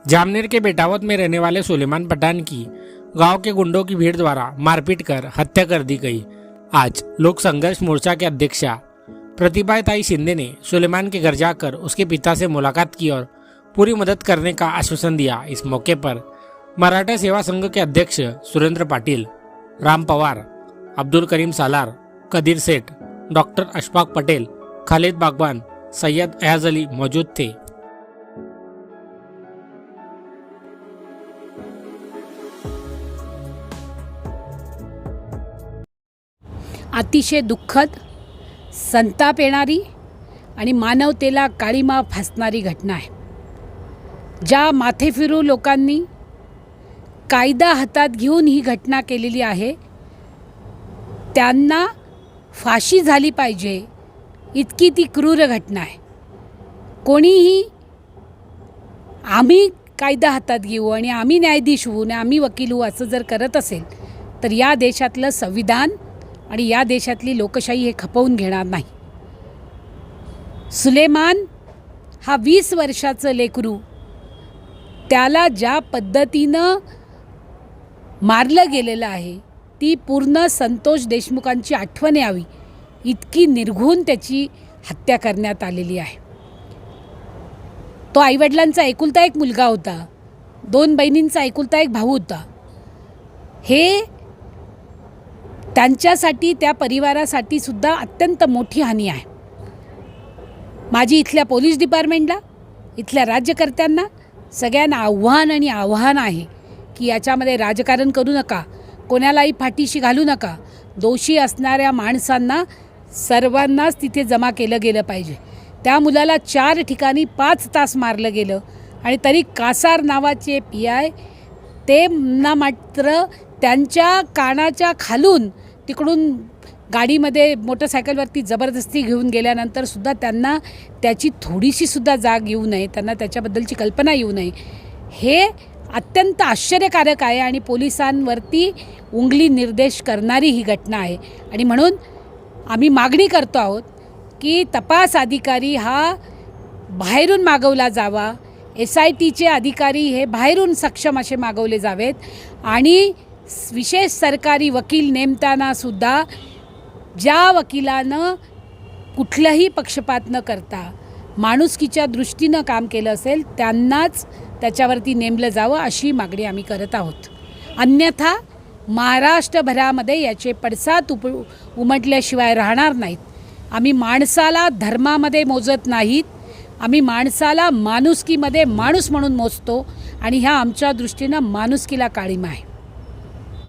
जामनेर के बेटावत में रहने वाले सुलेमान पठान की गांव के गुंडों की भीड़ द्वारा मारपीट कर हत्या कर दी गई। आज लोक संघर्ष मोर्चा के अध्यक्षा प्रतिभाताई शिंदे ने सुलेमान के घर जाकर उसके पिता से मुलाकात की और पूरी मदद करने का आश्वासन दिया। इस मौके पर मराठा सेवा संघ के अध्यक्ष सुरेंद्र पाटिल, राम पवार, अब्दुल करीम सालार, कदीर सेठ, डॉक्टर अशफाक पटेल, खालिद बागबान, सैयद एहज अली मौजूद थे। अतिशय दुःखद, संताप येणारी आणि मानवतेला काळीमा फासणारी घटना आहे। ज्या माथेफिरू लोकांनी कायदा हातात घेऊन ही घटना केलेली आहे त्यांना फाशी झाली पाहिजे, इतकी ती क्रूर घटना आहे। कोणीही आम्ही कायदा हातात घेऊ आणि आम्ही न्यायाधीश होऊ आणि आम्ही वकील होऊ असं जर करत असेल तर या देशातलं संविधान आणि या देशातली लोकशाही हे खपवून घेणार नाही। सुलेमान हा 20 वर्षाचं लेकरू, त्याला ज्या पद्धतीनं मारलं गेलेलं आहे ती पूर्ण संतोष देशमुखांची आठवण यावी इतकी निर्घृण त्याची हत्या करण्यात आलेली आहे। तो आईवडिलांचा एकुलता एक मुलगा होता, 2 बहिणींचा एकुलता एक भाऊ होता। हे त्यांच्यासाठी, त्या परिवारासाठी सुद्धा अत्यंत मोठी हानी आहे। माझी इथल्या पोलीस डिपार्टमेंटला, इथल्या राज्यकर्त्यांना सगळ्यांना आव्हान आहे की याच्यामध्ये राजकारण करू नका, कोणालाही फाटीशी घालू नका। दोषी असणाऱ्या माणसांना सर्वांनाच तिथे जमा केलं गेलं पाहिजे। त्या मुलाला 4 ठिकाणी 5 तास मारलं गेलं आणि तरी कासार नावाचे PI ते ना मात्र त्यांच्या कानाच्या खालून तिकडून गाडीमध्ये मोटरसायकलवरती जबरदस्ती घेऊन गेल्यानंतर सुद्धा त्यांना त्याची थोडीशी सुद्धा जाग येऊ नये, त्यांना त्याच्याबद्दलची कल्पना येऊ नये। हे अत्यंत आश्चर्यकारक आहे आणि पोलिसांवरती उंगली निर्देश करणारी ही घटना आहे। आणि म्हणून आम्ही मागणी करतो आहोत की तपास अधिकारी हा बाहेरून मागवला जावा, SITचे अधिकारी हे बाहेरून सक्षम असे मागवले जावेत आणि विशेष सरकारी वकील नेमताना सुद्धा ज्या वकिलानं कुठलाही पक्षपात न करता माणुसकीच्या दृष्टीनं काम केलं असेल त्यांनाच त्याच्यावरती नेमलं जावं अशी मागणी आम्ही करत आहोत। अन्यथा महाराष्ट्रभरामध्ये याचे पडसाद उमटल्याशिवाय राहणार नाहीत। आम्ही माणसाला धर्मामध्ये मोजत नाहीत, आम्ही माणसाला माणुसकीमध्ये माणूस म्हणून मोजतो आणि ह्या आमच्या दृष्टीनं माणुसकीला काळीमा आहे।